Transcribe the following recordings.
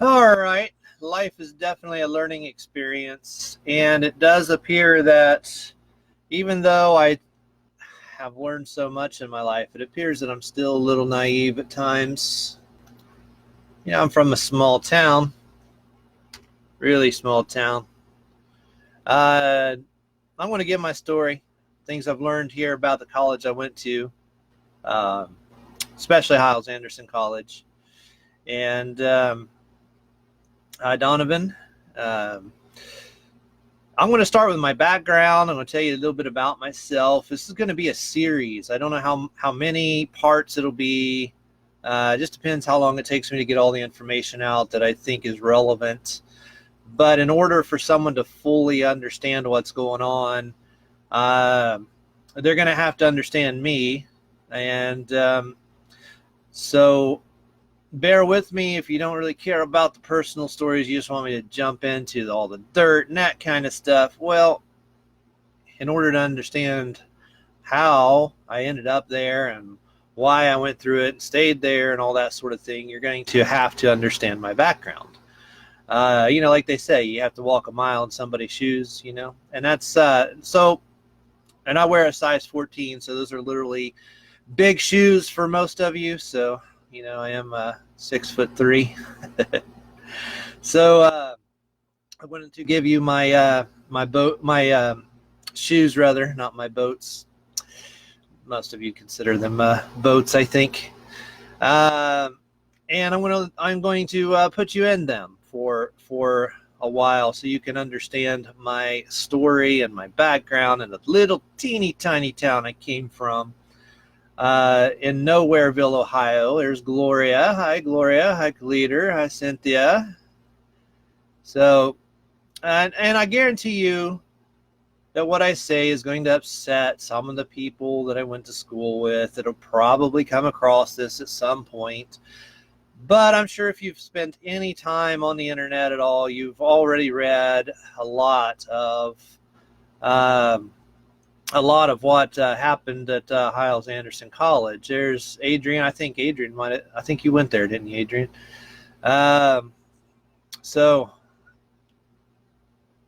All right. Life is definitely a learning experience, and it does appear that even though I have learned so much in my life, it appears that I'm still a little naive at times. I'm from a small town, really small town. Uh, I'm going to give my story, things I've learned here about the college I went to, um, especially Hyles-Anderson College. And Hi, Donovan. Um, I'm going to start with my background. I'm going to tell you a little bit about myself. This is going to be a series. I don't know how many parts it'll be. It just depends how long it takes me to get all the information out that I think is relevant. But in order for someone to fully understand what's going on, uh, they're going to have to understand me. And so bear with me if you don't really care about the personal stories. You just want me to jump into all the dirt and that kind of stuff. Well, in order to understand how I ended up there and why I went through it and stayed there and all that sort of thing, you're going to have to understand my background. Like they say, you have to walk a mile in somebody's shoes, and that's so. And I wear a size 14, so those are literally big shoes for most of you. So, I am 6'3". So I wanted to give you my shoes rather, not my boats. Most of you consider them boats, I think. And I'm going to put you in them for a while so you can understand my story and my background and the little teeny tiny town I came from in Nowhereville, Ohio. There's Gloria. Hi, Gloria. Hi, Leader. Hi, Cynthia. So, and I guarantee you that what I say is going to upset some of the people that I went to school with. That'll probably come across this at some point. But I'm sure if you've spent any time on the internet at all, you've already read a lot of what happened at Hyles-Anderson College. There's Adrian. I think you went there, didn't you, Adrian? So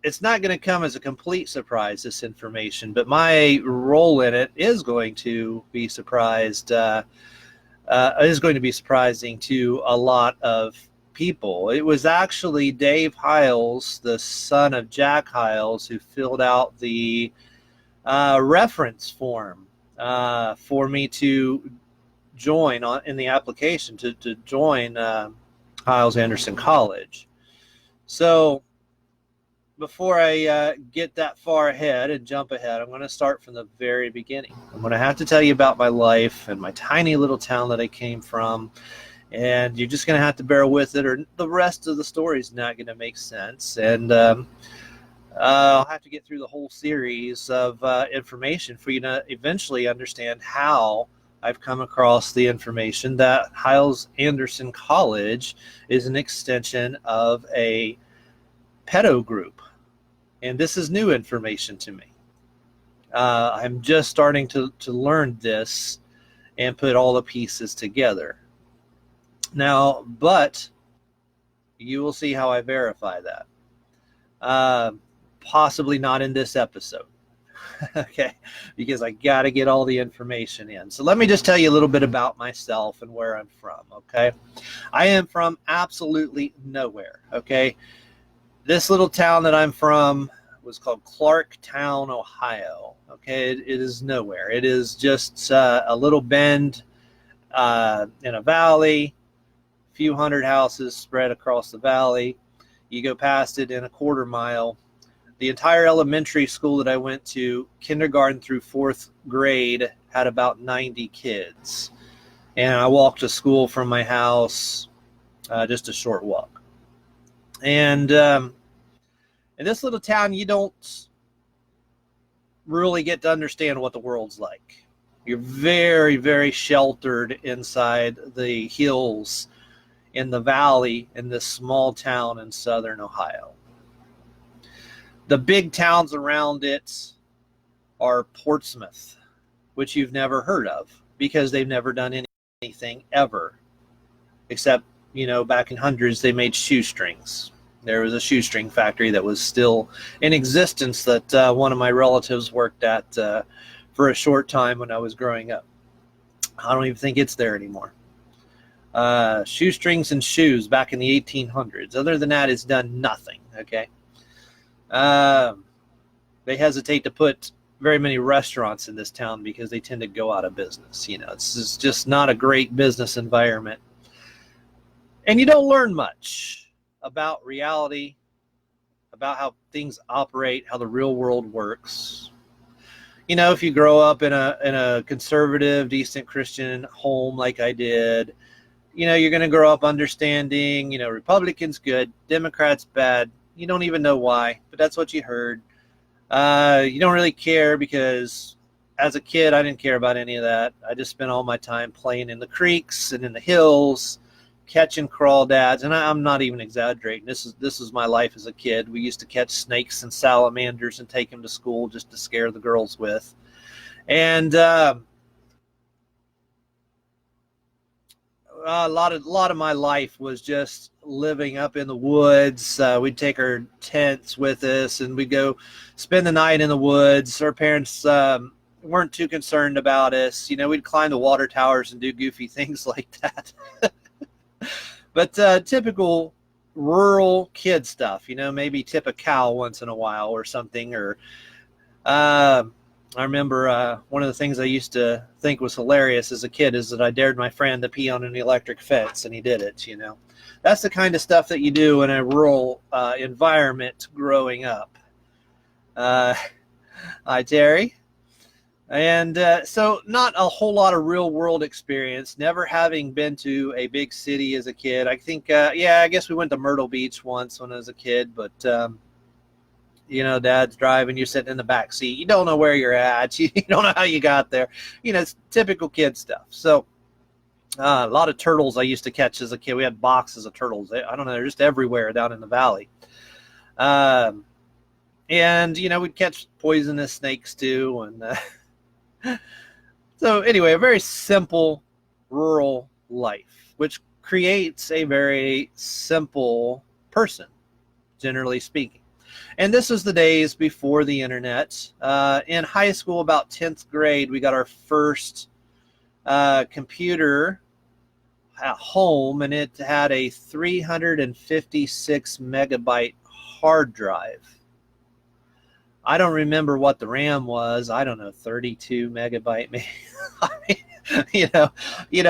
it's not going to come as a complete surprise, this information, but my role in it is going to be surprising to a lot of people. It was actually Dave Hyles, the son of Jack Hyles, who filled out the reference form for me to join in the application to join Hyles-Anderson College. So before I get that far ahead and jump ahead, I'm going to start from the very beginning. I'm going to have to tell you about my life and my tiny little town that I came from, and you're just going to have to bear with it, or the rest of the story is not going to make sense. And I'll have to get through the whole series of information for you to eventually understand how I've come across the information that Hyles-Anderson College is an extension of a pedo group. And this is new information to me. I'm just starting to learn this and put all the pieces together. Now, but you will see how I verify that. Possibly not in this episode. Okay, because I got to get all the information in. So let me just tell you a little bit about myself and where I'm from, okay? I am from absolutely nowhere, okay? This little town that I'm from was called Clarktown, Ohio. Okay, it is nowhere. It is just a little bend in a valley, a few hundred houses spread across the valley. You go past it in a quarter mile. The entire elementary school that I went to, kindergarten through fourth grade, had about 90 kids. And I walked to school from my house, just a short walk. And in this little town, you don't really get to understand what the world's like. You're very, very sheltered inside the hills in the valley in this small town in southern Ohio. The big towns around it are Portsmouth, which you've never heard of because they've never done anything ever except back in hundreds, they made shoestrings. There was a shoestring factory that was still in existence that one of my relatives worked at for a short time when I was growing up. I don't even think it's there anymore. Shoestrings and shoes back in the 1800s. Other than that, it's done nothing. Okay. They hesitate to put very many restaurants in this town because they tend to go out of business. It's just not a great business environment. And you don't learn much about reality, about how things operate, how the real world works. If you grow up in a conservative, decent Christian home like I did, you're going to grow up understanding, Republicans good, Democrats bad. You don't even know why, but that's what you heard. You don't really care because as a kid, I didn't care about any of that. I just spent all my time playing in the creeks and in the hills, catching crawdads. And I'm not even exaggerating. This is my life as a kid. We used to catch snakes and salamanders and take them to school just to scare the girls with. And a lot of my life was just living up in the woods. We'd take our tents with us and we'd go spend the night in the woods. Our parents weren't too concerned about us. We'd climb the water towers and do goofy things like that. But typical rural kid stuff, maybe tip a cow once in a while or something. Or I remember one of the things I used to think was hilarious as a kid is that I dared my friend to pee on an electric fence, and he did it. That's the kind of stuff that you do in a rural environment growing up. Hi, Terry. And so not a whole lot of real world experience, never having been to a big city as a kid. I think, I guess we went to Myrtle Beach once when I was a kid, but Dad's driving, you're sitting in the back seat. You don't know where you're at. You don't know how you got there. It's typical kid stuff. So a lot of turtles I used to catch as a kid. We had boxes of turtles. I don't know. They're just everywhere down in the valley. And, we'd catch poisonous snakes too. And so anyway, a very simple rural life, which creates a very simple person, generally speaking. And this was the days before the internet. In high school, about 10th grade, we got our first computer at home, and it had a 356 megabyte hard drive. I don't remember what the RAM was. I don't know, 32 megabyte maybe.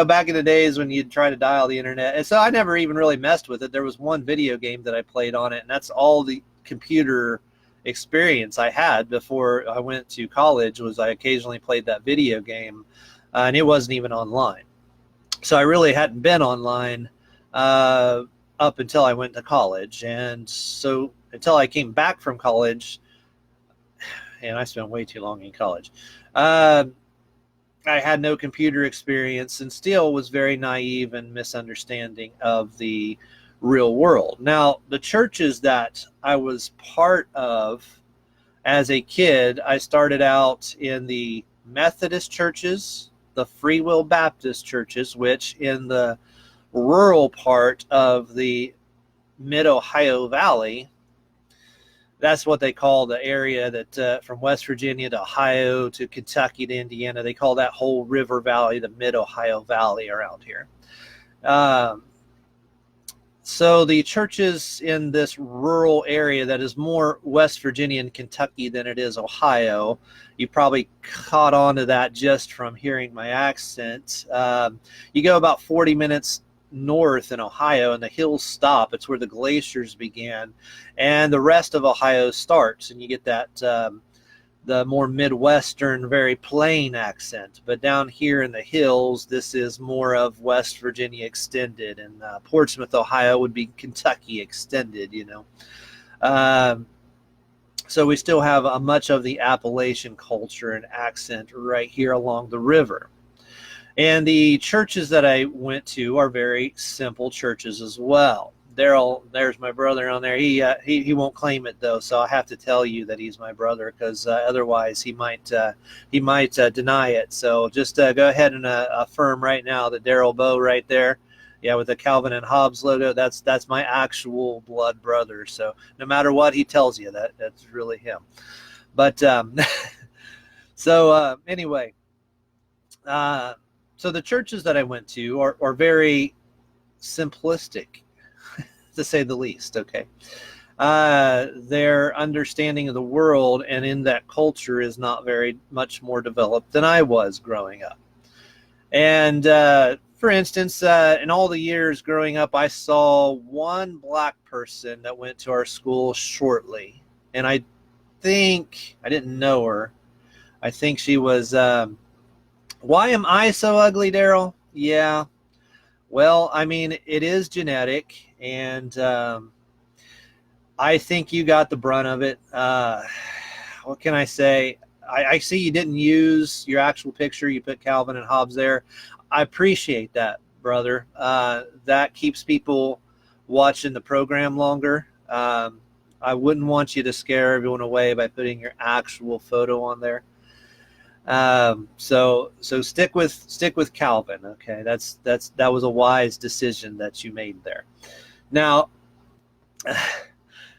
Back in the days when you'd try to dial the internet. And so I never even really messed with it. There was one video game that I played on it, and that's all the computer experience I had before I went to college. Was I occasionally played that video game, and it wasn't even online. So I really hadn't been online up until I went to college. And so until I came back from college, and I spent way too long in college, I had no computer experience and still was very naive and misunderstanding of the real world. Now, the churches that I was part of as a kid, I started out in the Methodist churches, the Free Will Baptist churches, which in the rural part of the Mid-Ohio Valley, that's what they call the area that from West Virginia to Ohio to Kentucky to Indiana, they call that whole river valley the Mid-Ohio Valley around here. So the churches in this rural area that is more West Virginia and Kentucky than it is Ohio, you probably caught on to that just from hearing my accent. You go about 40 minutes north in Ohio and the hills stop. It's where the glaciers began, and the rest of Ohio starts, and you get that the more Midwestern, very plain accent. But down here in the hills, this is more of West Virginia extended, and Portsmouth, Ohio would be Kentucky extended, So we still have much of the Appalachian culture and accent right here along the river. And the churches that I went to are very simple churches as well. There's my brother on there. He won't claim it though, so I have to tell you that he's my brother, because otherwise he might deny it. So just go ahead and affirm right now that Daryl Bowe right there, Yeah, with the Calvin and Hobbes logo, that's my actual blood brother. So no matter what he tells you, that's really him. But so anyway, so the churches that I went to are very simplistic, to say the least. Okay. Their understanding of the world and in that culture is not very much more developed than I was growing up. And for instance, in all the years growing up, I saw one black person that went to our school shortly. And I think, I didn't know her. I think she was, why am I so ugly, Daryl? Yeah. Well, I mean, it is genetic, and I think you got the brunt of it. What can I say? I see you didn't use your actual picture. You put Calvin and Hobbes there. I appreciate that, brother. That keeps people watching the program longer. I wouldn't want you to scare everyone away by putting your actual photo on there. So stick with Calvin. Okay, that was a wise decision that you made there. Now,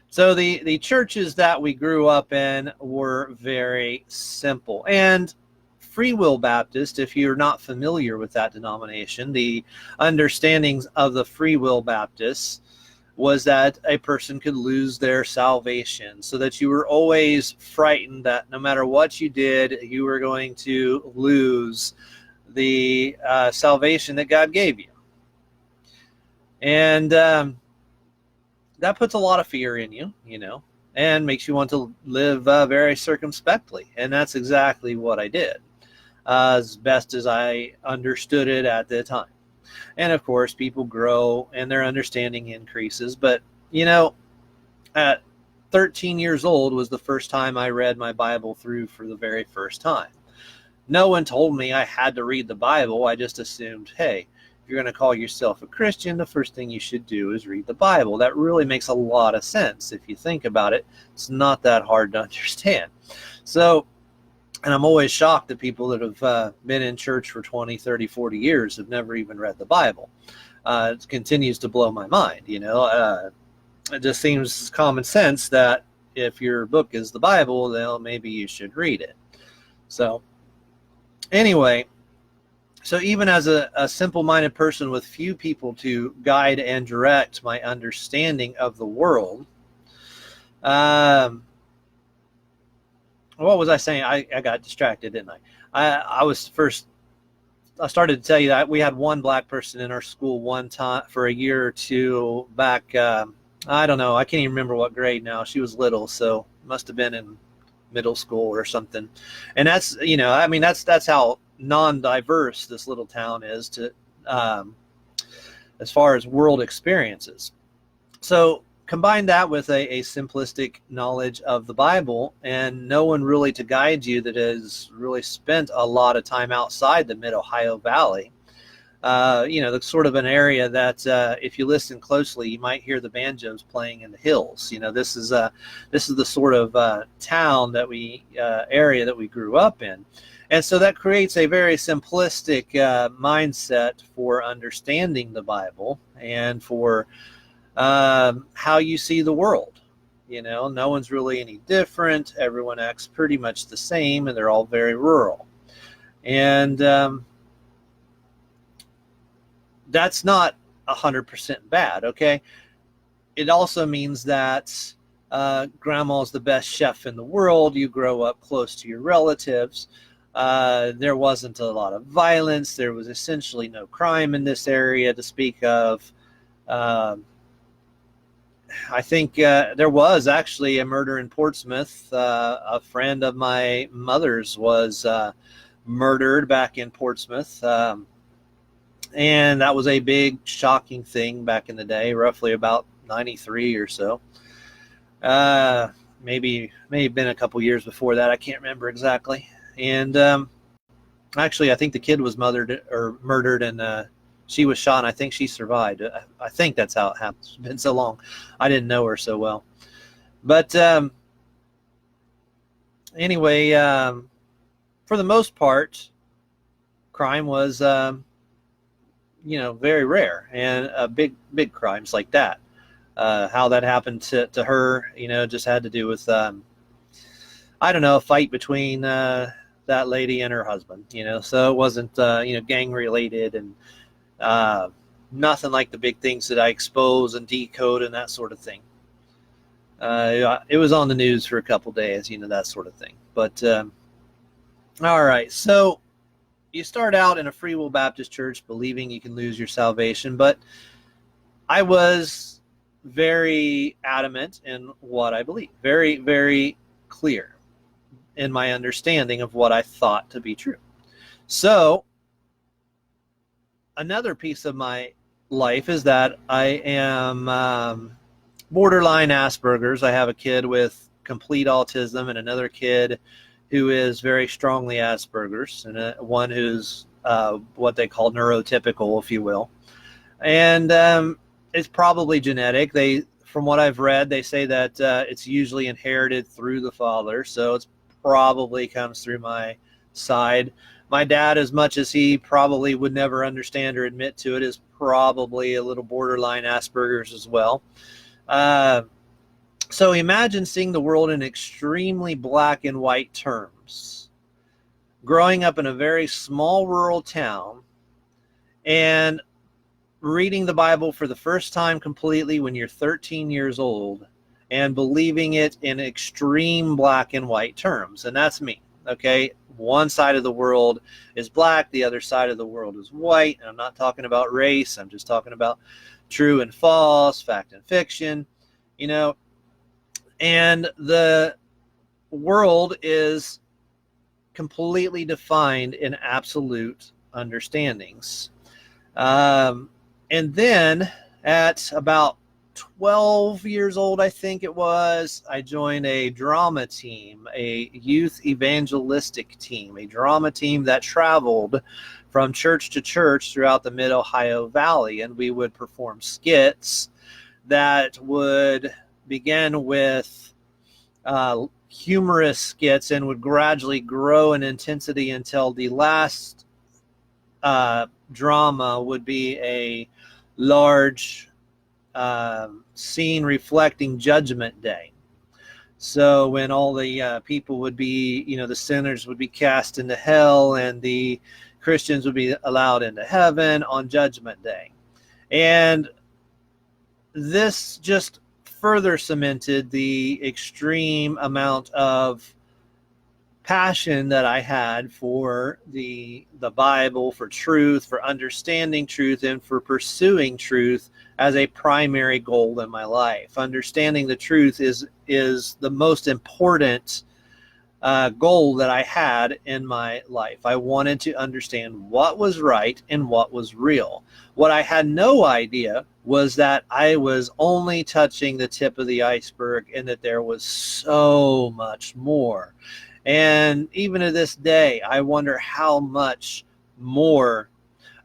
so the churches that we grew up in were very simple. And Free Will Baptist, if you're not familiar with that denomination, the understandings of the Free Will Baptists was that a person could lose their salvation, so that you were always frightened that no matter what you did, you were going to lose the salvation that God gave you. And that puts a lot of fear in you, and makes you want to live very circumspectly. And that's exactly what I did, as best as I understood it at the time. And of course, people grow and their understanding increases. But, at 13 years old was the first time I read my Bible through for the very first time. No one told me I had to read the Bible. I just assumed, hey, if you're going to call yourself a Christian, the first thing you should do is read the Bible. That really makes a lot of sense. If you think about it, it's not that hard to understand. So, and I'm always shocked that people that have been in church for 20, 30, 40 years have never even read the Bible. It continues to blow my mind. It just seems common sense that if your book is the Bible, then maybe you should read it. So anyway, so even as a simple-minded person with few people to guide and direct my understanding of the world, what was I saying? I got distracted, didn't I? I started to tell you that we had one black person in our school one time for a year or two back. I don't know. I can't even remember what grade now. She was little, so must have been in middle school or something. And that's, that's how non-diverse this little town is to as far as world experiences. So combine that with a simplistic knowledge of the Bible and no one really to guide you that has really spent a lot of time outside the Mid-Ohio Valley. That's sort of an area that if you listen closely, you might hear the banjos playing in the hills. This is the sort of town that area that we grew up in. And so that creates a very simplistic mindset for understanding the Bible and for how you see the world. No one's really any different. Everyone acts pretty much the same, and they're all very rural. And that's not 100% bad, okay? It also means that grandma's the best chef in the world. You grow up close to your relatives. There wasn't a lot of violence. There was essentially no crime in this area to speak of. I think there was actually a murder in Portsmouth. A friend of my mother's was murdered back in Portsmouth. And that was a big, shocking thing back in the day, roughly about 93 or so. Maybe been a couple years before that. I can't remember exactly. And actually, I think the kid was murdered, and she was shot, and I think she survived. I think that's how it happened. It's been so long. I didn't know her so well. But anyway, for the most part, crime was, very rare, and big crimes like that. How that happened to her, just had to do with, I don't know, a fight between that lady and her husband, so it wasn't, gang related, and nothing like the big things that I expose and decode and that sort of thing. It was on the news for a couple days, that sort of thing. But all right, so you start out in a Free Will Baptist church believing you can lose your salvation, but I was very adamant in what I believe, very, very clear in my understanding of what I thought to be true. So another piece of my life is that I am borderline Asperger's. I have a kid with complete autism and another kid who is very strongly Asperger's, and one who's what they call neurotypical, if you will. And it's probably genetic. From what I've read, they say that it's usually inherited through the father, so it's probably comes through my side. My dad, as much as he probably would never understand or admit to it, is probably a little borderline Asperger's as well. So imagine seeing the world in extremely black and white terms. Growing up in a very small rural town and reading the Bible for the first time completely when you're 13 years old and believing it in extreme black and white terms. And that's me, okay? One side of the world is black, the other side of the world is white. And I'm not talking about race. I'm just talking about true and false, fact and fiction, and the world is completely defined in absolute understandings. And then at about 12 years old, I think it was, I joined a drama team, a youth evangelistic team, a drama team that traveled from church to church throughout the Mid-Ohio Valley. And we would perform skits that would begin with humorous skits and would gradually grow in intensity until the last drama would be a large scene reflecting Judgment Day. So when all the people would be, the sinners would be cast into hell and the Christians would be allowed into heaven on Judgment Day. And this just further cemented the extreme amount of passion that I had for the Bible, for truth, for understanding truth, and for pursuing truth as a primary goal in my life. Understanding the truth is the most important goal that I had in my life. I wanted to understand what was right and what was real. What I had no idea was that I was only touching the tip of the iceberg and that there was so much more. And even to this day, I wonder how much more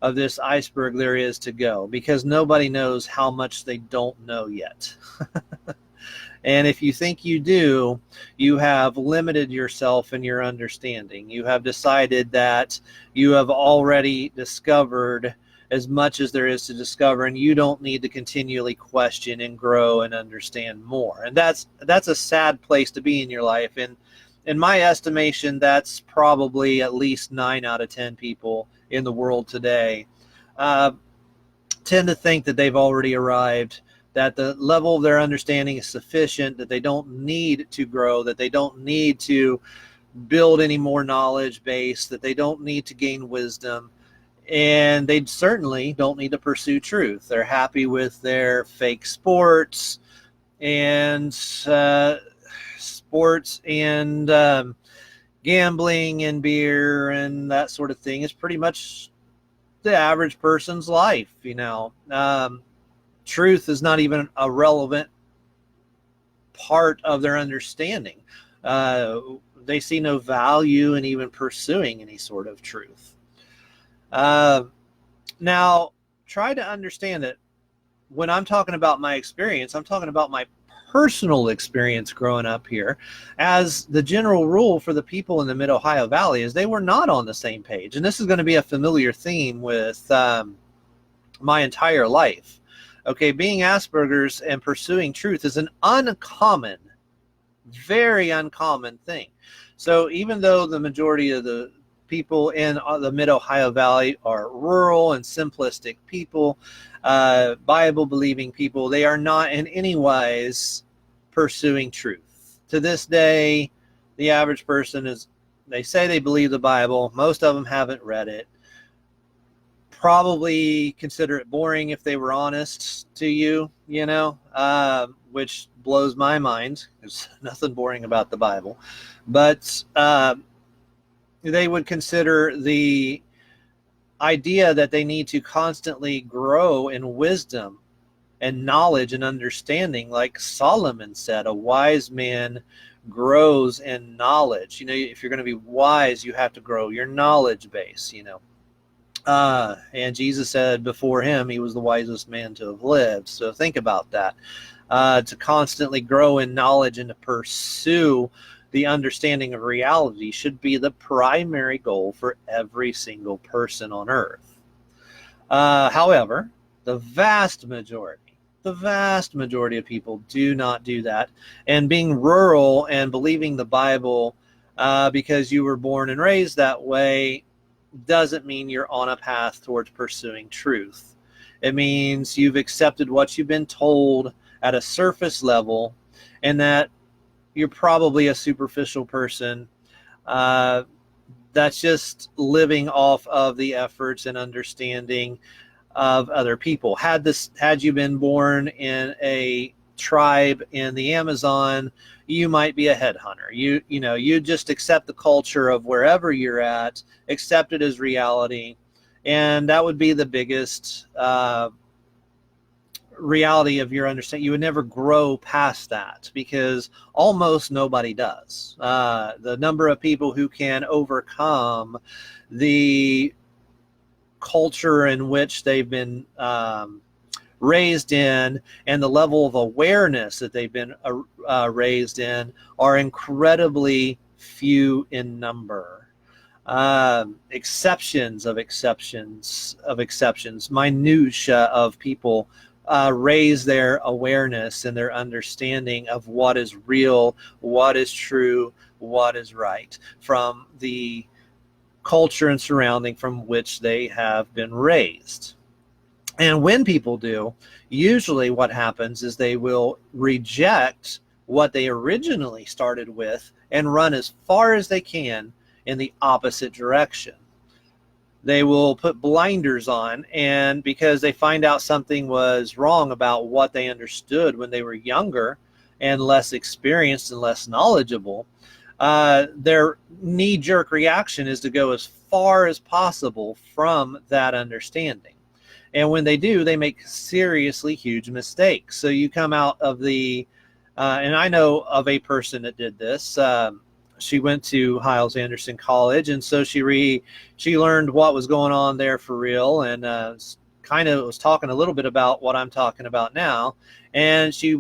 of this iceberg there is to go, because nobody knows how much they don't know yet. And if you think you do, you have limited yourself in your understanding. You have decided that you have already discovered as much as there is to discover, and you don't need to continually question and grow and understand more. And that's a sad place to be in your life. And in my estimation, that's probably at least 9 out of 10 people in the world today tend to think that they've already arrived, that the level of their understanding is sufficient, that they don't need to grow, that they don't need to build any more knowledge base, that they don't need to gain wisdom, and they certainly don't need to pursue truth. They're happy with their fake sports and gambling and beer and that sort of thing is pretty much the average person's life, Truth is not even a relevant part of their understanding. They see no value in even pursuing any sort of truth. Now, try to understand that when I'm talking about my experience, I'm talking about my personal experience growing up here, as the general rule for the people in the Mid-Ohio Valley is they were not on the same page. And this is going to be a familiar theme with my entire life. Okay, being Asperger's and pursuing truth is an uncommon, very uncommon thing. So even though the majority of the people in the mid-Ohio Valley are rural and simplistic people, Bible-believing people, they are not in any wise pursuing truth. To this day, the average person they say they believe the Bible. Most of them haven't read it. Probably consider it boring if they were honest to you, which blows my mind. There's nothing boring about the Bible. But they would consider the idea that they need to constantly grow in wisdom and knowledge and understanding. Like Solomon said, a wise man grows in knowledge. If you're going to be wise, you have to grow your knowledge base, and Jesus said before him, he was the wisest man to have lived. So think about that. To constantly grow in knowledge and to pursue the understanding of reality should be the primary goal for every single person on earth. However, the vast majority of people do not do that. And being rural and believing the Bible because you were born and raised that way doesn't mean you're on a path towards pursuing truth. It means you've accepted what you've been told at a surface level, and that you're probably a superficial person that's just living off of the efforts and understanding of other people. Had you been born in a tribe in the Amazon, you might be a headhunter. You just accept the culture of wherever you're at, accept it as reality, and that would be the biggest reality of your understanding. You would never grow past that because almost nobody does. The number of people who can overcome the culture in which they've been raised in and the level of awareness that they've been raised in are incredibly few in number. Exceptions of exceptions, minutia of people raise their awareness and their understanding of what is real, what is true, what is right from the culture and surrounding from which they have been raised. And when people do, usually what happens is they will reject what they originally started with and run as far as they can in the opposite direction. They will put blinders on, and because they find out something was wrong about what they understood when they were younger and less experienced and less knowledgeable, their knee-jerk reaction is to go as far as possible from that understanding. And when they do, they make seriously huge mistakes. So you come out of and I know of a person that did this. She went to Hyles-Anderson College, and so she learned what was going on there for real, and kind of was talking a little bit about what I'm talking about now. And she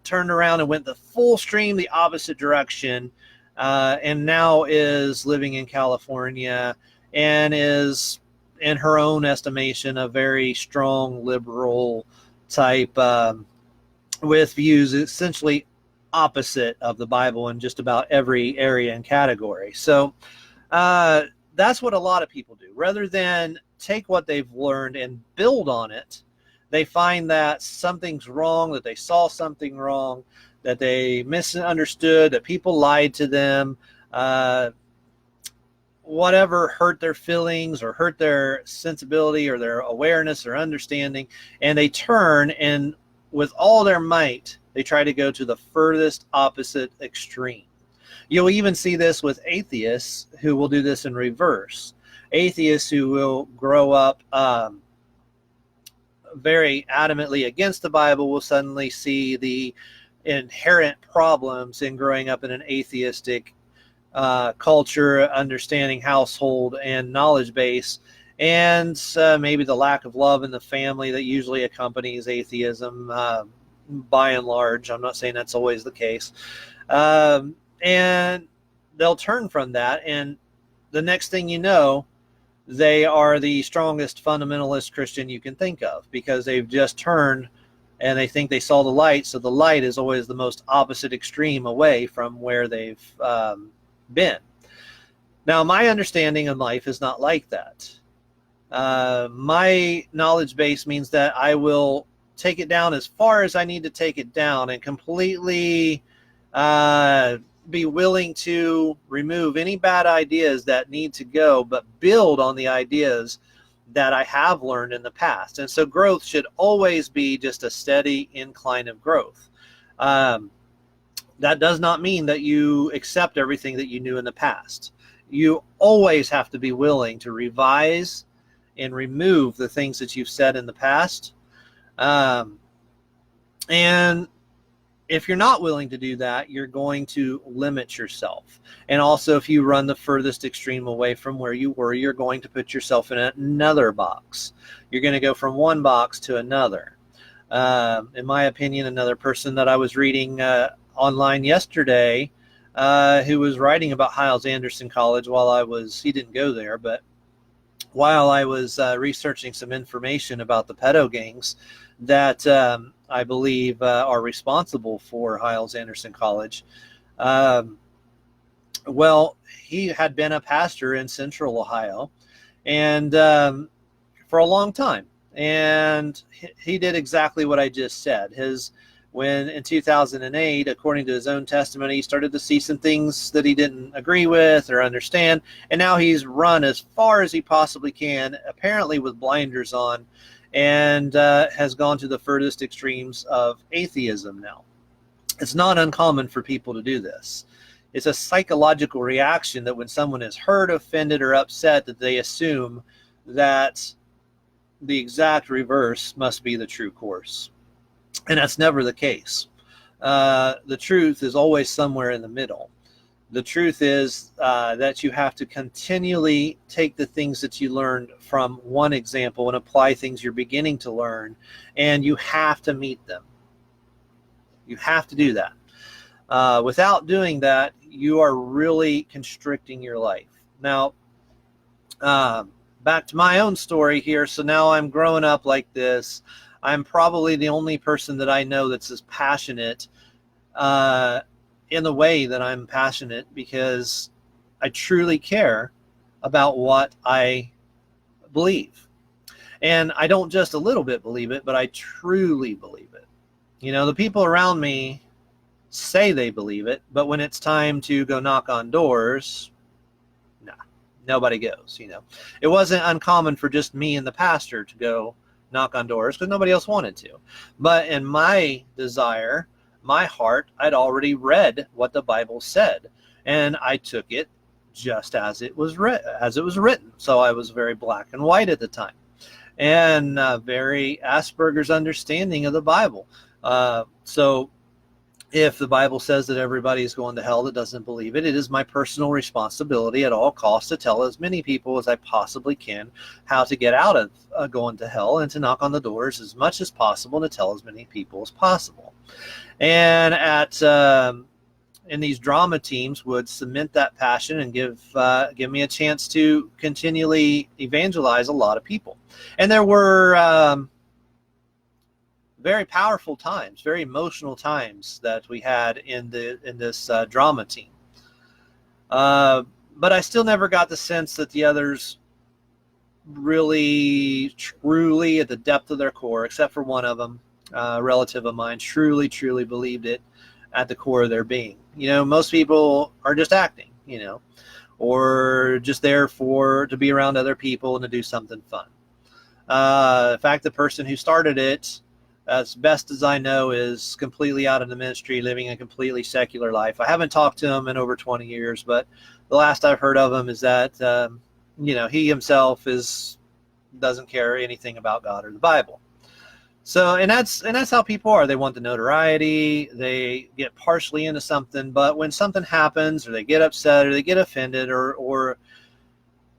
turned around and went the full stream, the opposite direction, and now is living in California and is, in her own estimation, a very strong liberal type with views essentially opposite of the Bible in just about every area and category. So that's what a lot of people do. Rather than take what they've learned and build on it, they find that something's wrong, that they saw something wrong, that they misunderstood, that people lied to them, whatever hurt their feelings or hurt their sensibility or their awareness or understanding, and they turn and with all their might, they try to go to the furthest opposite extreme. You'll even see this with atheists who will do this in reverse. Atheists who will grow up very adamantly against the Bible will suddenly see the inherent problems in growing up in an atheistic culture, understanding, household, and knowledge base, and maybe the lack of love in the family that usually accompanies atheism by and large. I'm not saying that's always the case. And they'll turn from that, and the next thing you know, they are the strongest fundamentalist Christian you can think of, because they've just turned and they think they saw the light. So the light is always the most opposite extreme away from where they've been. Now, my understanding of life is not like that. My knowledge base means that I will take it down as far as I need to take it down, and completely be willing to remove any bad ideas that need to go, but build on the ideas that I have learned in the past. And so growth should always be just a steady incline of growth. That does not mean that you accept everything that you knew in the past. You always have to be willing to revise and remove the things that you've said in the past. And if you're not willing to do that, you're going to limit yourself. And also, if you run the furthest extreme away from where you were, you're going to put yourself in another box. You're going to go from one box to another. In my opinion, another person that I was reading online yesterday, who was writing about Hyles-Anderson College he didn't go there, but while I was researching some information about the pedo-gangs that I believe are responsible for Hyles-Anderson College. Well, he had been a pastor in Central Ohio, and for a long time, and he did exactly what I just said. When in 2008, according to his own testimony, he started to see some things that he didn't agree with or understand, and now he's run as far as he possibly can, apparently with blinders on, and has gone to the furthest extremes of atheism now. It's not uncommon for people to do this. It's a psychological reaction that when someone is hurt, offended, or upset, that they assume that the exact reverse must be the true course. And that's never the case. The truth is always somewhere in the middle. The truth is that you have to continually take the things that you learned from one example and apply things you're beginning to learn, and you have to meet them. You have to do that. Without doing that, you are really constricting your life. Now, back to my own story here. So now I'm growing up like this. I'm probably the only person that I know that's as passionate in the way that I'm passionate, because I truly care about what I believe. And I don't just a little bit believe it, but I truly believe it. You know, the people around me say they believe it, but when it's time to go knock on doors, nah, nobody goes, you know. It wasn't uncommon for just me and the pastor to go knock on doors because nobody else wanted to. But in my desire, my heart, I'd already read what the Bible said, and I took it just as it was written. So I was very black and white at the time, and very Asperger's understanding of the Bible. So if the Bible says that everybody is going to hell that doesn't believe it, it is my personal responsibility at all costs to tell as many people as I possibly can how to get out of going to hell, and to knock on the doors as much as possible to tell as many people as possible. And in these drama teams would cement that passion and give me a chance to continually evangelize a lot of people. And there were very powerful times, very emotional times that we had in this drama team. But I still never got the sense that the others really, truly, at the depth of their core, except for one of them, a relative of mine, truly believed it at the core of their being. You know, most people are just acting, you know, or just there to be around other people and to do something fun. In fact, the person who started it, as best as I know, is completely out of the ministry, living a completely secular life. I haven't talked to him in over 20 years, but the last I've heard of him is that, you know, he himself doesn't care anything about God or the Bible. So, and that's how people are. They want the notoriety. They get partially into something, but when something happens, or they get upset, or they get offended, or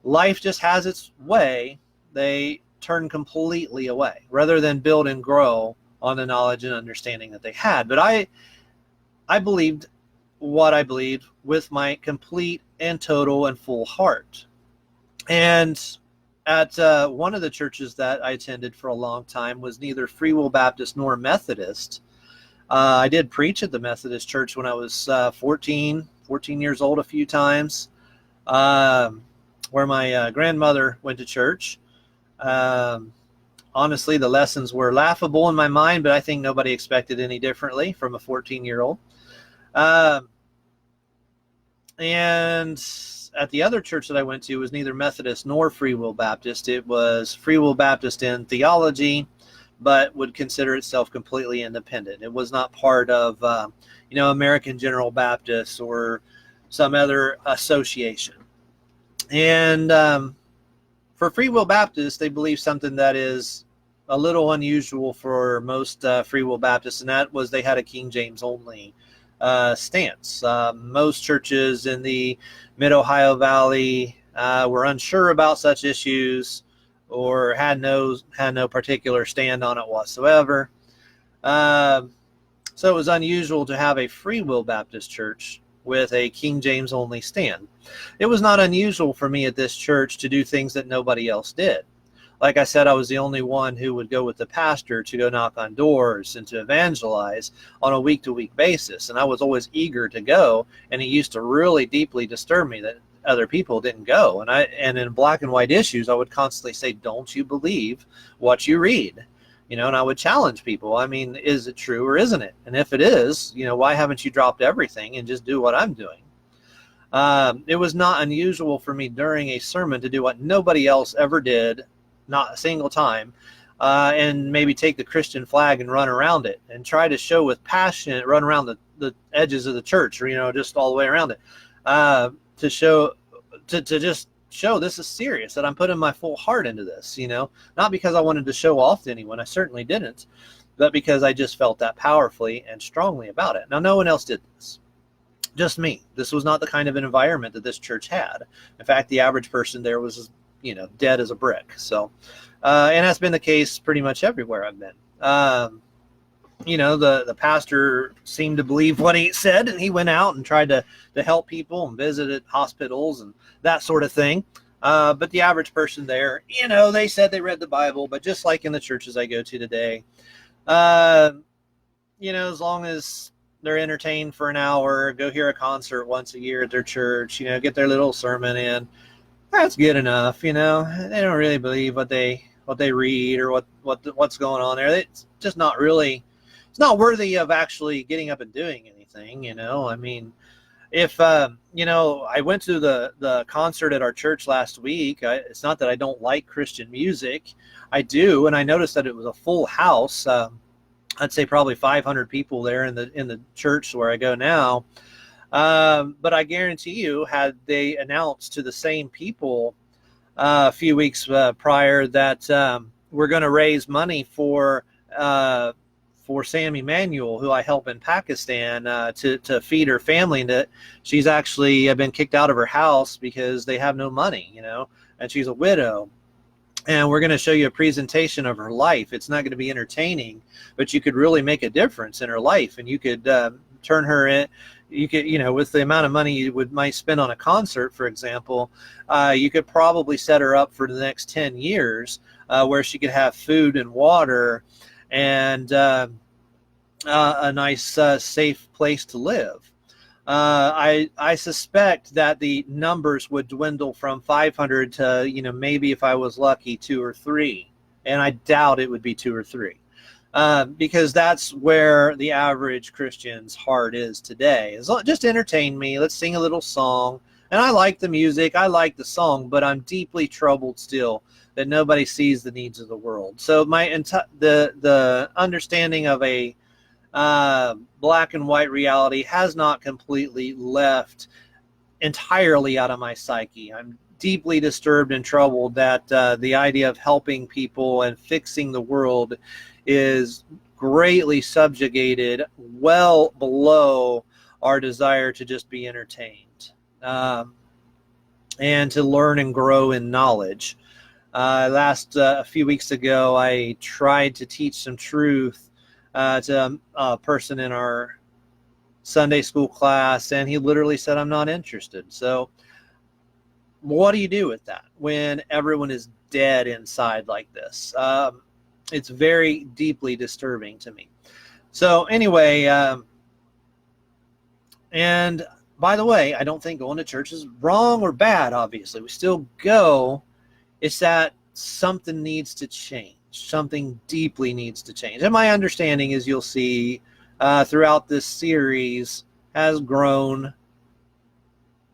life just has its way, they turn completely away rather than build and grow on the knowledge and understanding that they had. But I believed what I believed with my complete and total and full heart. And at one of the churches that I attended for a long time was neither Free Will Baptist nor Methodist. I did preach at the Methodist church when I was 14 years old a few times, where my grandmother went to church. Um, Honestly, the lessons were laughable in my mind, but I think nobody expected any differently from a 14-year-old. And at the other church that I went to was neither Methodist nor Free Will Baptist. It was Free Will Baptist in theology, but would consider itself completely independent. It was not part of, American General Baptist or some other association. And for Free Will Baptist, they believe something that is a little unusual for most Free Will Baptists, and that was they had a King James only stance. Most churches in the Mid-Ohio Valley were unsure about such issues or had no particular stand on it whatsoever. So it was unusual to have a Free Will Baptist church with a King James only stand. It was not unusual for me at this church to do things that nobody else did. Like I said, I was the only one who would go with the pastor to go knock on doors and to evangelize on a week-to-week basis. And I was always eager to go, and it used to really deeply disturb me that other people didn't go. And in black and white issues, I would constantly say, don't you believe what you read? And I would challenge people. I mean, is it true or isn't it? And if it is, why haven't you dropped everything and just do what I'm doing? It was not unusual for me during a sermon to do what nobody else ever did, not a single time, and maybe take the Christian flag and run around it and try to show with passion, run around the edges of the church, or, just all the way around it, to just show this is serious, that I'm putting my full heart into this, not because I wanted to show off to anyone. I certainly didn't, but because I just felt that powerfully and strongly about it. Now, no one else did this. Just me. This was not the kind of an environment that this church had. In fact, the average person there was, dead as a brick. So, and that's been the case pretty much everywhere I've been. The pastor seemed to believe what he said, and he went out and tried to help people and visited hospitals and that sort of thing. But the average person there, they said they read the Bible, but just like in the churches I go to today, as long as they're entertained for an hour, go hear a concert once a year at their church, get their little sermon in, that's good enough. They don't really believe what they read or what's going on there. It's just not really, it's not worthy of actually getting up and doing anything. I mean, if I went to the concert at our church last week, it's not that I don't like Christian music. I do, and I noticed that it was a full house. I'd say probably 500 people there in the church where I go now. But I guarantee you, had they announced to the same people a few weeks prior that we're going to raise money for Sam Emanuel, who I help in Pakistan, to feed her family, and that she's actually been kicked out of her house because they have no money, and she's a widow. And we're going to show you a presentation of her life. It's not going to be entertaining, but you could really make a difference in her life, and you could turn her in. You could, with the amount of money you might spend on a concert, for example, you could probably set her up for the next 10 years where she could have food and water and a nice, safe place to live. I suspect that the numbers would dwindle from 500 to, maybe if I was lucky, 2 or 3. And I doubt it would be 2 or 3. Because that's where the average Christian's heart is today. Just entertain me. Let's sing a little song. And I like the music. I like the song, but I'm deeply troubled still that nobody sees the needs of the world. So the understanding of a black and white reality has not completely left entirely out of my psyche. I'm deeply disturbed and troubled that the idea of helping people and fixing the world is greatly subjugated well below our desire to just be entertained and to learn and grow in knowledge. A few weeks ago, I tried to teach some truth to a person in our Sunday school class, and he literally said, "I'm not interested." So what do you do with that when everyone is dead inside like this? It's very deeply disturbing to me. So anyway, and by the way, I don't think going to church is wrong or bad, obviously. We still go. It's that something needs to change. Something deeply needs to change. And my understanding is you'll see throughout this series has grown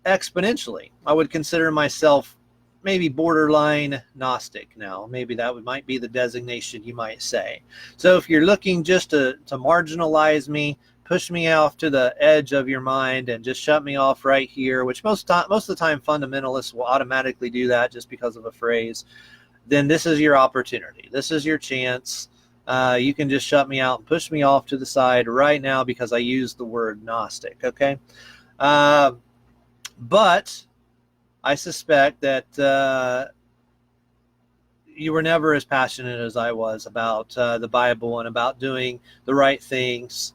exponentially. I would consider myself maybe borderline Gnostic now. Maybe that might be the designation you might say. So if you're looking just to marginalize me, push me off to the edge of your mind and just shut me off right here, which most of the time fundamentalists will automatically do that just because of a phrase, then this is your opportunity. This is your chance. You can just shut me out and push me off to the side right now because I used the word Gnostic, okay? But I suspect that you were never as passionate as I was about the Bible and about doing the right things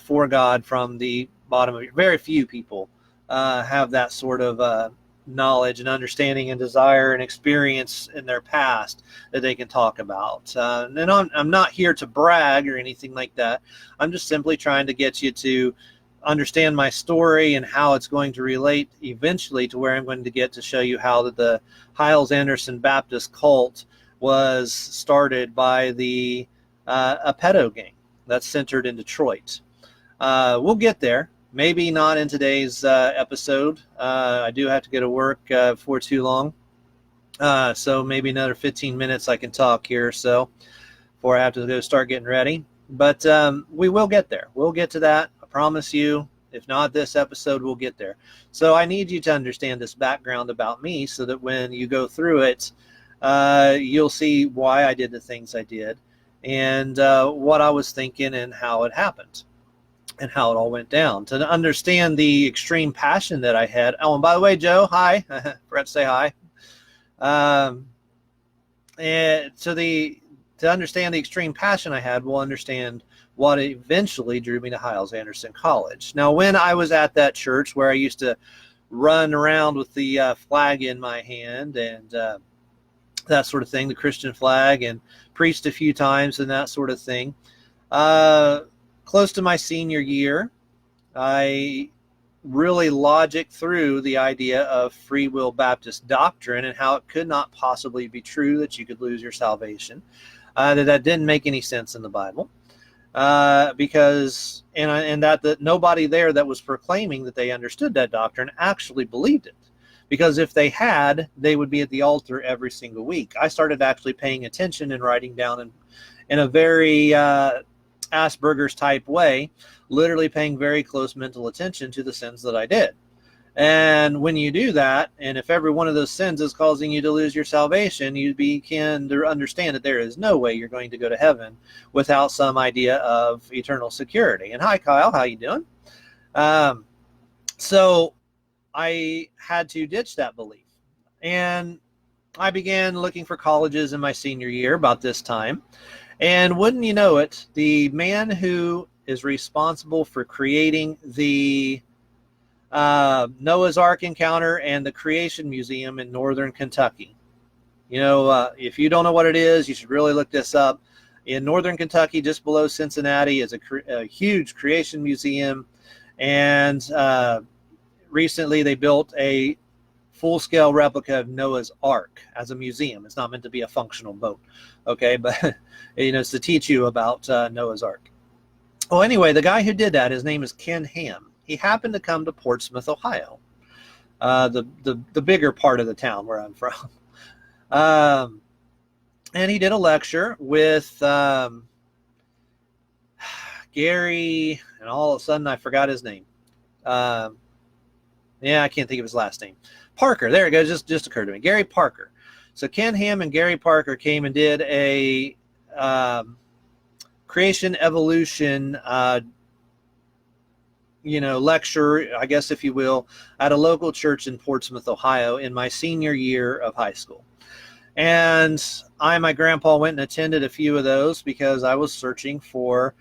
for God from the bottom of your. Very few people have that sort of knowledge and understanding and desire and experience in their past that they can talk about. And I'm not here to brag or anything like that. I'm just simply trying to get you to understand my story and how it's going to relate eventually to where I'm going to get to show you how the Hyles-Anderson Baptist cult was started by a pedo-gang that's centered in Detroit. We'll get there. Maybe not in today's episode. I do have to go to work before too long. So maybe another 15 minutes I can talk here or so before I have to go start getting ready. But we will get there. We'll get to that. I promise you. If not this episode, we'll get there. So I need you to understand this background about me so that when you go through it, you'll see why I did the things I did and what I was thinking and how it happened and how it all went down. To understand the extreme passion that I had. Oh, and by the way, Joe, hi. Forgot to say hi. And to understand the extreme passion I had, we'll understand what eventually drew me to Hyles-Anderson College. Now, when I was at that church where I used to run around with the flag in my hand and that sort of thing, the Christian flag, and preached a few times and that sort of thing, close to my senior year, I really logicked through the idea of free will Baptist doctrine and how it could not possibly be true that you could lose your salvation. That didn't make any sense in the Bible, because that nobody there that was proclaiming that they understood that doctrine actually believed it. Because if they had, they would be at the altar every single week. I started actually paying attention and writing down in a very Asperger's type way, literally paying very close mental attention to the sins that I did. And when you do that, and if every one of those sins is causing you to lose your salvation, you begin to understand that there is no way you're going to go to heaven without some idea of eternal security. And hi, Kyle, how you doing? So I had to ditch that belief. And I began looking for colleges in my senior year about this time. And wouldn't you know it, the man who is responsible for creating the Noah's Ark encounter and the Creation Museum in northern Kentucky. You know, if you don't know what it is, you should really look this up. In northern Kentucky, just below Cincinnati, is a huge creation museum. And recently they built a full-scale replica of Noah's Ark as a museum. It's not meant to be a functional boat, okay? But, you know, it's to teach you about Noah's Ark. Well, anyway, the guy who did that, his name is Ken Ham. He happened to come to Portsmouth, Ohio, the bigger part of the town where I'm from. And he did a lecture with Gary, and all of a sudden I forgot his name. I can't think of his last name. Parker, there it goes, just occurred to me. Gary Parker. So Ken Ham and Gary Parker came and did a creation evolution lecture, I guess, if you will, at a local church in Portsmouth, Ohio, in my senior year of high school. And my grandpa went and attended a few of those because I was searching for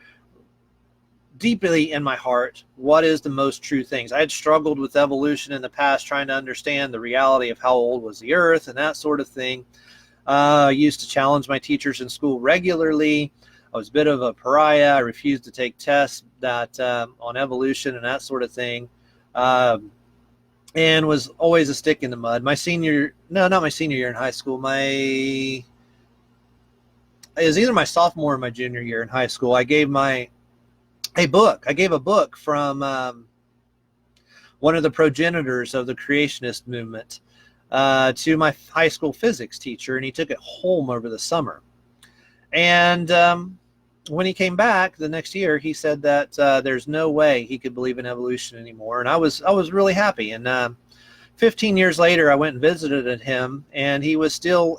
deeply in my heart, what is the most true things. I had struggled with evolution in the past, trying to understand the reality of how old was the earth and that sort of thing. I used to challenge my teachers in school regularly. I was a bit of a pariah. I refused to take tests that on evolution and that sort of thing, and was always a stick in the mud. Not my senior year in high school. It was either my sophomore or my junior year in high school. I gave a book from one of the progenitors of the creationist movement to my high school physics teacher, and he took it home over the summer. And when he came back the next year, he said that there's no way he could believe in evolution anymore. And I was really happy. And 15 years later, I went and visited him, and he was still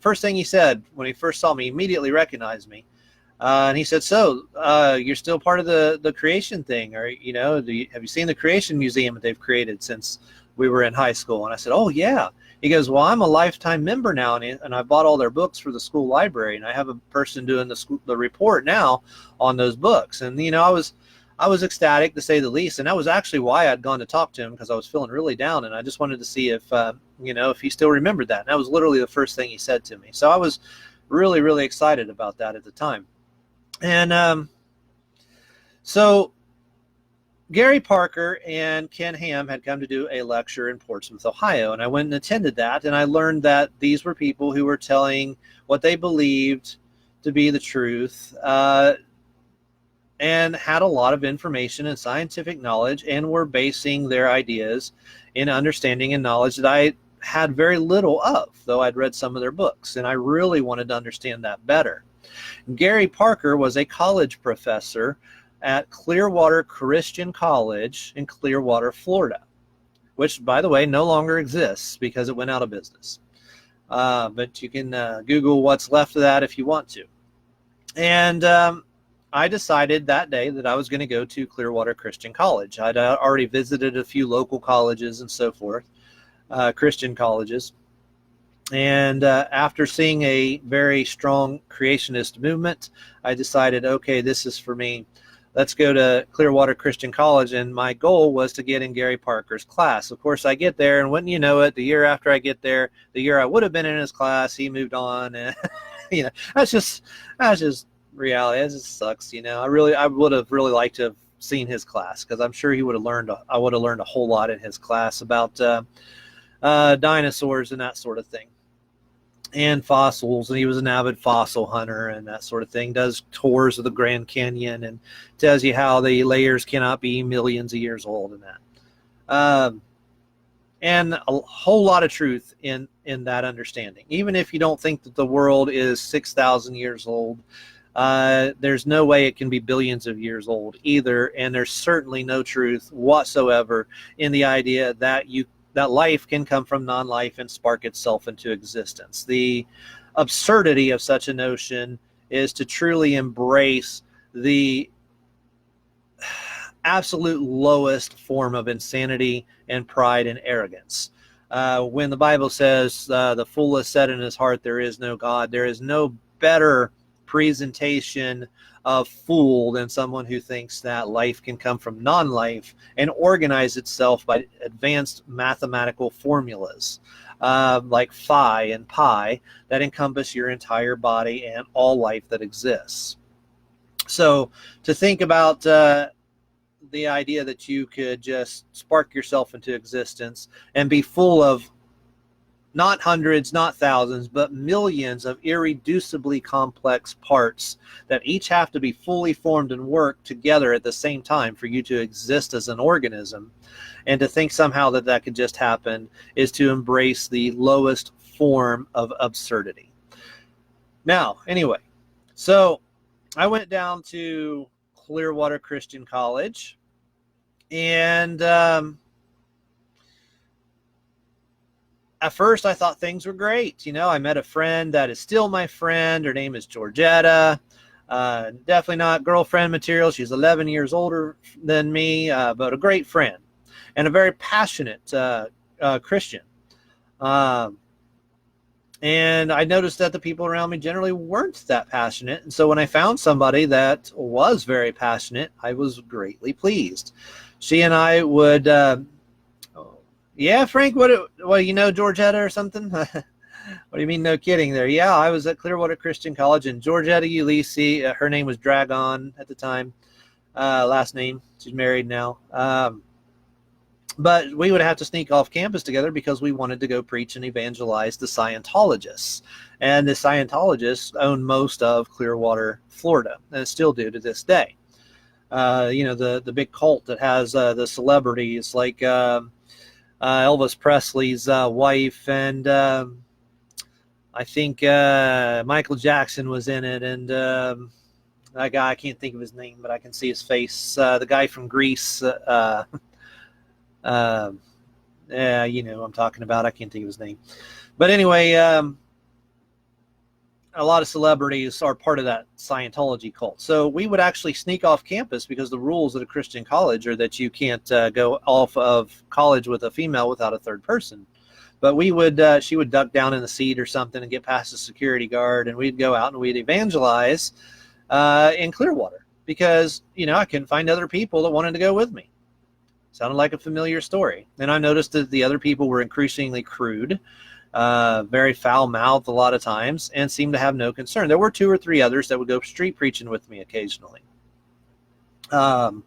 first thing he said when he first saw me, he immediately recognized me. And he said, "So you're still part of the creation thing, or have you seen the creation museum that they've created since we were in high school?" And I said, "Oh yeah." He goes, "Well, I'm a lifetime member now, and I bought all their books for the school library, and I have a person doing the report now on those books." And I was ecstatic, to say the least, and that was actually why I'd gone to talk to him, because I was feeling really down, and I just wanted to see if if he still remembered that. And that was literally the first thing he said to me. So I was really, really excited about that at the time. And so Gary Parker and Ken Ham had come to do a lecture in Portsmouth, Ohio, and I went and attended that, and I learned that these were people who were telling what they believed to be the truth, and had a lot of information and scientific knowledge, and were basing their ideas in understanding and knowledge that I had very little of, though I'd read some of their books, and I really wanted to understand that better. Gary Parker was a college professor at Clearwater Christian College in Clearwater, Florida, which, by the way, no longer exists because it went out of business. But you can Google what's left of that if you want to. And I decided that day that I was going to go to Clearwater Christian College. I'd already visited a few local colleges and so forth, Christian colleges. And after seeing a very strong creationist movement, I decided, okay, this is for me. Let's go to Clearwater Christian College. And my goal was to get in Gary Parker's class. Of course, I get there, and wouldn't you know it, the year after I get there, the year I would have been in his class, he moved on. And that's just reality. It just sucks. I would have really liked to have seen his class, because I'm sure I would have learned a whole lot in his class about dinosaurs and that sort of thing, and fossils. And he was an avid fossil hunter and that sort of thing. Does tours of the Grand Canyon and tells you how the layers cannot be millions of years old, and that. And a whole lot of truth in that understanding. Even if you don't think that the world is 6,000 years old, there's no way it can be billions of years old either. And there's certainly no truth whatsoever in the idea that life can come from non-life and spark itself into existence. The absurdity of such a notion is to truly embrace the absolute lowest form of insanity and pride and arrogance. When the Bible says the fool has said in his heart there is no God, there is no better presentation of fool than someone who thinks that life can come from non-life and organize itself by advanced mathematical formulas like phi and pi that encompass your entire body and all life that exists. So to think about the idea that you could just spark yourself into existence and be full of not hundreds, not thousands, but millions of irreducibly complex parts that each have to be fully formed and work together at the same time for you to exist as an organism. And to think somehow that could just happen is to embrace the lowest form of absurdity. Now, anyway, so I went down to Clearwater Christian College, and at first, I thought things were great. I met a friend that is still my friend. Her name is Georgetta. Definitely not girlfriend material. She's 11 years older than me, but a great friend and a very passionate Christian. And I noticed that the people around me generally weren't that passionate. And so when I found somebody that was very passionate, I was greatly pleased. She and I would, yeah, Frank, what, you know Georgetta or something? What do you mean, no kidding there? Yeah, I was at Clearwater Christian College in Georgetta, Ulysses. Her name was Dragon at the time, last name. She's married now. But we would have to sneak off campus together because we wanted to go preach and evangelize the Scientologists. And the Scientologists own most of Clearwater, Florida, and still do to this day. The big cult that has the celebrities like Elvis Presley's wife, and I think Michael Jackson was in it, and that guy, I can't think of his name, but I can see his face. The guy from Greece. Yeah, you know who I'm talking about. I can't think of his name. But anyway, a lot of celebrities are part of that Scientology cult. So we would actually sneak off campus because the rules at a Christian college are that you can't go off of college with a female without a third person. But she would duck down in the seat or something and get past the security guard, and we'd go out and we'd evangelize in Clearwater because, I couldn't find other people that wanted to go with me. Sounded like a familiar story. And I noticed that the other people were increasingly crude, very foul-mouthed a lot of times, and seemed to have no concern. There were 2 or 3 others that would go street preaching with me occasionally. And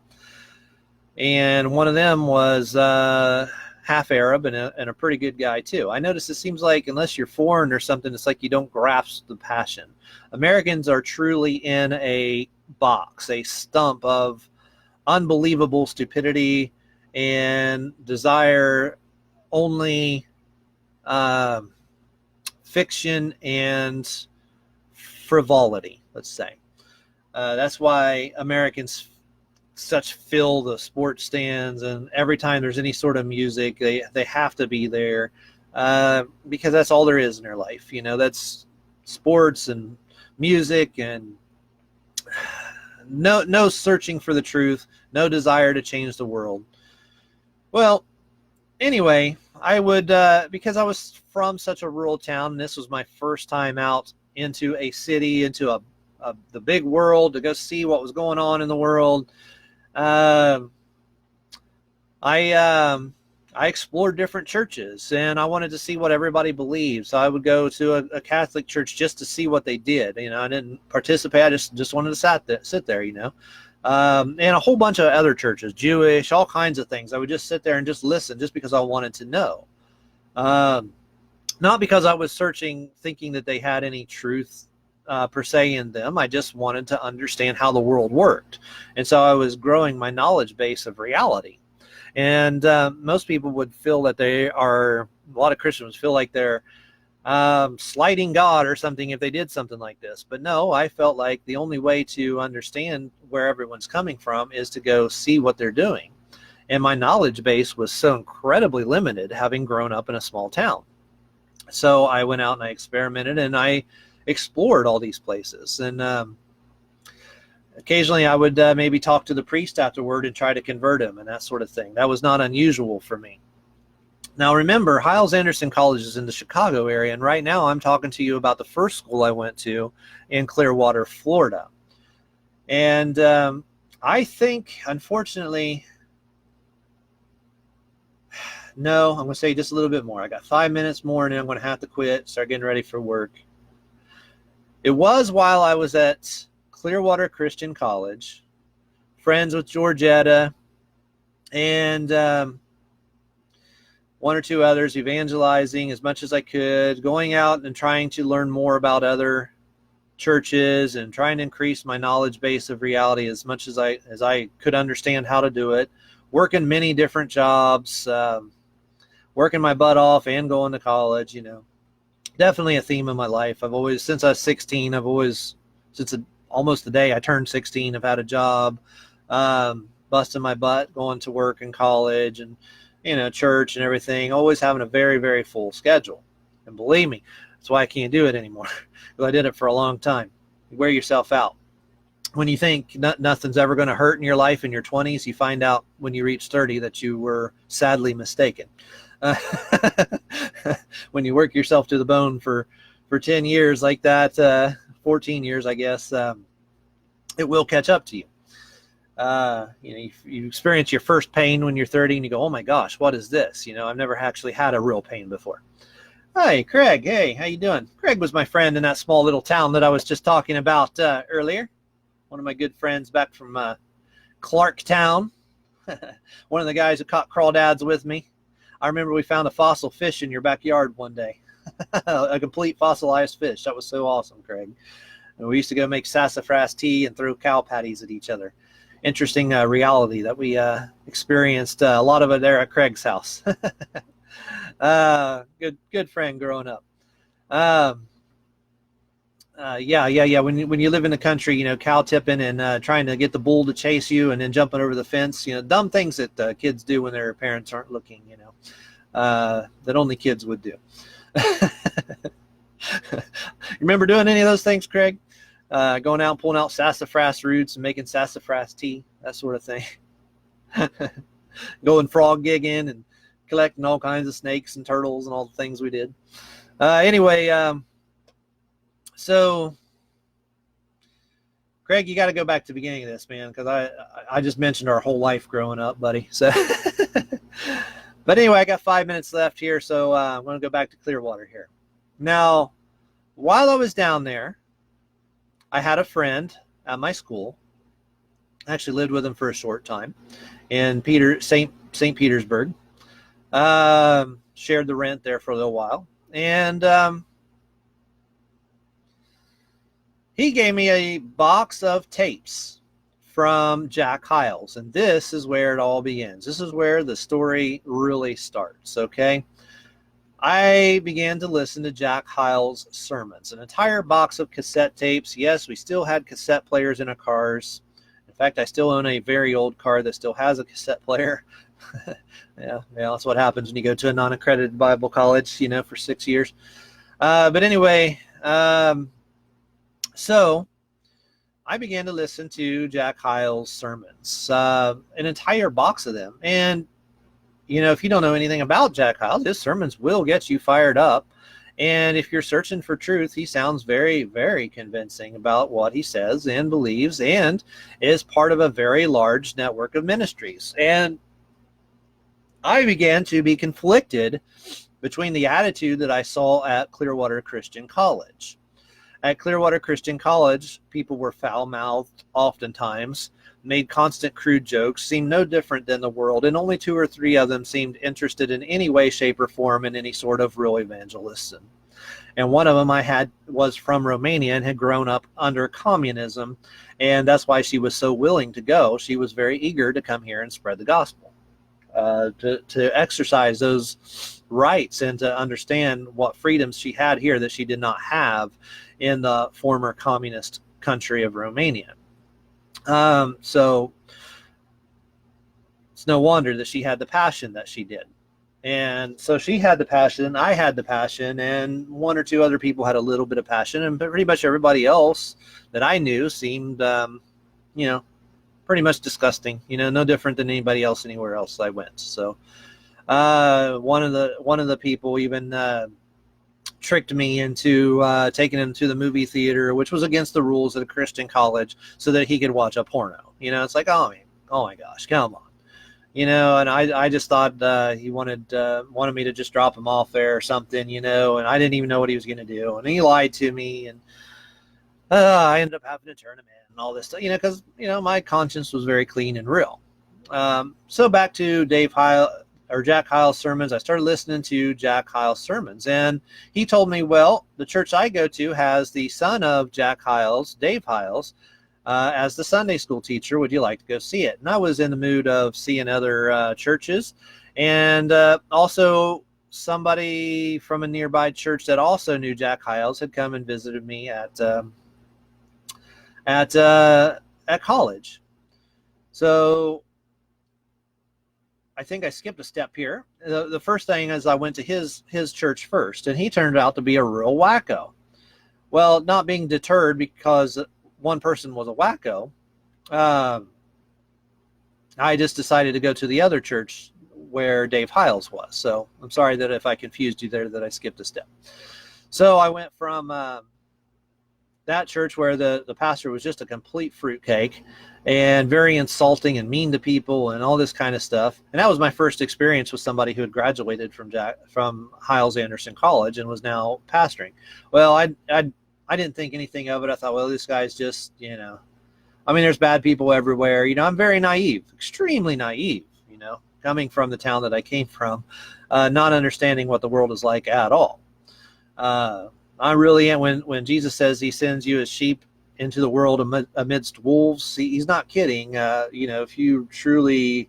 one of them was half Arab and a pretty good guy, too. I noticed it seems like unless you're foreign or something, it's like you don't grasp the passion. Americans are truly in a box, a stump of unbelievable stupidity, and desire only fiction and frivolity, let's say. That's why Americans such fill the sports stands, and every time there's any sort of music, they have to be there because that's all there is in their life. That's sports and music, and no searching for the truth, no desire to change the world. Well, anyway, I would, because I was from such a rural town, and this was my first time out into a city, into the big world, to go see what was going on in the world. I explored different churches, and I wanted to see what everybody believed. So I would go to a Catholic church just to see what they did. I didn't participate. I just wanted to sit there, and a whole bunch of other churches, Jewish, all kinds of things. I would just sit there and just listen, just because I wanted to know. Not because I was searching, thinking that they had any truth per se in them. I just wanted to understand how the world worked. And so I was growing my knowledge base of reality. And most people would feel that a lot of Christians feel like they're slighting God or something if they did something like this. But no, I felt like the only way to understand where everyone's coming from is to go see what they're doing. And my knowledge base was so incredibly limited, having grown up in a small town. So I went out and I experimented, and I explored all these places. And occasionally I would maybe talk to the priest afterward and try to convert him and that sort of thing. That was not unusual for me. Now remember, Hyles-Anderson College is in the Chicago area, and right now I'm talking to you about the first school I went to in Clearwater, Florida. And I think, unfortunately, no, I'm going to say just a little bit more. I got 5 minutes more, and then I'm going to have to quit, start getting ready for work. It was while I was at Clearwater Christian College, friends with Georgetta, and 1 or 2 others, evangelizing as much as I could, going out and trying to learn more about other churches and trying to increase my knowledge base of reality as much as I could understand how to do it, working many different jobs, working my butt off and going to college. Definitely a theme in my life. I've always, since I was 16, almost the day I turned 16, I've had a job, busting my butt, going to work in college, and church and everything, always having a very, very full schedule. And believe me, that's why I can't do it anymore, because I did it for a long time. You wear yourself out. When you think nothing's ever going to hurt in your life in your 20s, you find out when you reach 30 that you were sadly mistaken. Uh, when you work yourself to the bone for 10 years like that, 14 years, I guess, it will catch up to you. You experience your first pain when you're 30 and you go, oh my gosh, what is this? I've never actually had a real pain before. Hi, Craig. Hey, how you doing? Craig was my friend in that small little town that I was just talking about earlier. One of my good friends back from Clarktown. One of the guys who caught crawdads with me. I remember we found a fossil fish in your backyard one day. A complete fossilized fish. That was so awesome, Craig. And we used to go make sassafras tea and throw cow patties at each other. Interesting reality that we experienced a lot of it there at Craig's house. Good friend growing up. Yeah. When you live in the country, cow tipping and trying to get the bull to chase you and then jumping over the fence, dumb things that kids do when their parents aren't looking, that only kids would do. You remember doing any of those things, Craig? Going out and pulling out sassafras roots and making sassafras tea, that sort of thing. Going frog gigging and collecting all kinds of snakes and turtles and all the things we did. Anyway, so Craig, you got to go back to the beginning of this, man, because I just mentioned our whole life growing up, buddy. So, but anyway, I got 5 minutes left here, so I'm going to go back to Clearwater here. Now, while I was down there, I had a friend at my school. I actually lived with him for a short time in St. Petersburg. Shared the rent there for a little while. And he gave me a box of tapes from Jack Hyles. And this is where it all begins. This is where the story really starts, okay? I began to listen to Jack Hyles' sermons, an entire box of cassette tapes. Yes, we still had cassette players in our cars. In fact, I still own a very old car that still has a cassette player. Yeah, that's what happens when you go to a non-accredited Bible college, for 6 years. But anyway, so I began to listen to Jack Hyles' sermons, an entire box of them. And if you don't know anything about Jack Hyles, his sermons will get you fired up. And if you're searching for truth, he sounds very, very convincing about what he says and believes, and is part of a very large network of ministries. And I began to be conflicted between the attitude that I saw at Clearwater Christian College. At Clearwater Christian College, people were foul-mouthed oftentimes, made constant crude jokes, seemed no different than the world, and only 2 or 3 of them seemed interested in any way, shape, or form in any sort of real evangelism. And one of them was from Romania and had grown up under communism, and that's why she was so willing to go. She was very eager to come here and spread the gospel, to exercise those rights and to understand what freedoms she had here that she did not have in the former communist country of Romania. So it's no wonder that she had the passion that she did. And so she had the passion, I had the passion, and 1 or 2 other people had a little bit of passion, and pretty much everybody else that I knew seemed, pretty much disgusting, no different than anybody else anywhere else I went. So one of the people even tricked me into taking him to the movie theater, which was against the rules at a Christian college, so that he could watch a porno. It's like, oh my gosh, come on. And I just thought he wanted me to just drop him off there or something, and I didn't even know what he was going to do. And he lied to me, and I ended up having to turn him in and all this stuff, because, my conscience was very clean and real. So back to Jack Hyles' sermons. I started listening to Jack Hyles' sermons, and he told me, well, the church I go to has the son of Jack Hyles, Dave Hyles, as the Sunday school teacher. Would you like to go see it? And I was in the mood of seeing other churches, and also somebody from a nearby church that also knew Jack Hyles had come and visited me at college. So I think I skipped a step here. The first thing is I went to his church first, and he turned out to be a real wacko. Well, not being deterred because one person was a wacko, I just decided to go to the other church where Dave Hyles was. So I'm sorry that if I confused you there that I skipped a step. So I went from that church where the pastor was just a complete fruitcake and very insulting and mean to people and all this kind of stuff. And that was my first experience with somebody who had graduated from Hyles-Anderson College and was now pastoring. Well, I didn't think anything of it. I thought, well, this guy's just, I mean, there's bad people everywhere. I'm very naive, extremely naive, coming from the town that I came from, not understanding what the world is like at all. I really am. When Jesus says he sends you as sheep into the world amidst wolves, he's not kidding. If you truly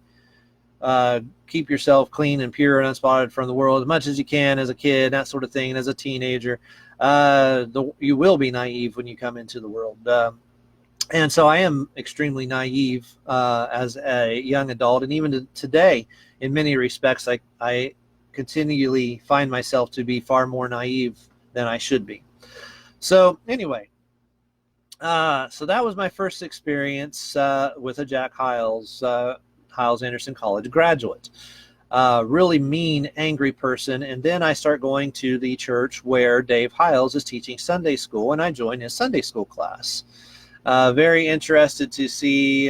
keep yourself clean and pure and unspotted from the world as much as you can as a kid, that sort of thing, and as a teenager, you will be naive when you come into the world. And so I am extremely naive as a young adult, and even today, in many respects, I continually find myself to be far more naive than I should be. So anyway, so that was my first experience with a Jack Hyles, Hyles-Anderson College graduate. Really mean, angry person. And then I start going to the church where Dave Hyles is teaching Sunday school, and I join his Sunday school class. Very interested to see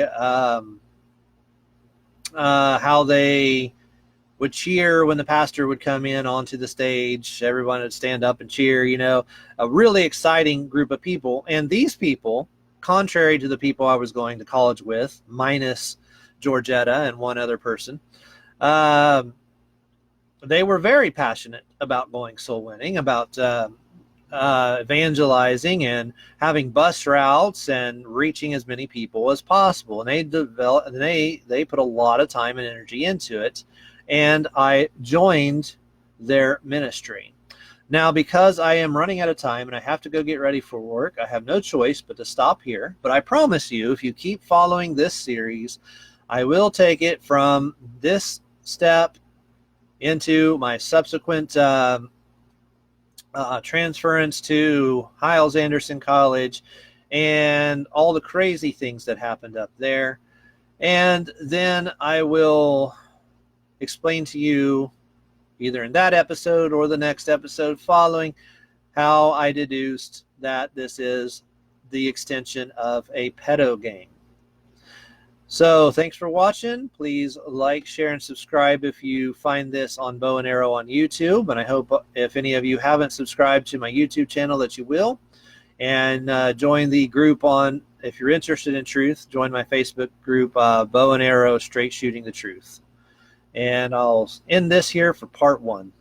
how they would cheer when the pastor would come in onto the stage. Everyone would stand up and cheer, a really exciting group of people. And these people, contrary to the people I was going to college with, minus Georgetta and one other person, they were very passionate about going soul winning, about evangelizing and having bus routes and reaching as many people as possible. And they put a lot of time and energy into it. And I joined their ministry. Now, because I am running out of time and I have to go get ready for work, I have no choice but to stop here. But I promise you, if you keep following this series, I will take it from this step into my subsequent transference to Hyles-Anderson College and all the crazy things that happened up there. And then I will explain to you, either in that episode or the next episode following, how I deduced that this is the extension of a pedo-gang. So thanks for watching. Please like, share, and subscribe if you find this on Bow and Arrow on YouTube. And I hope if any of you haven't subscribed to my YouTube channel that you will. And join the group if you're interested in truth, join my Facebook group, Bow and Arrow Straight Shooting the Truth. And I'll end this here for part 1.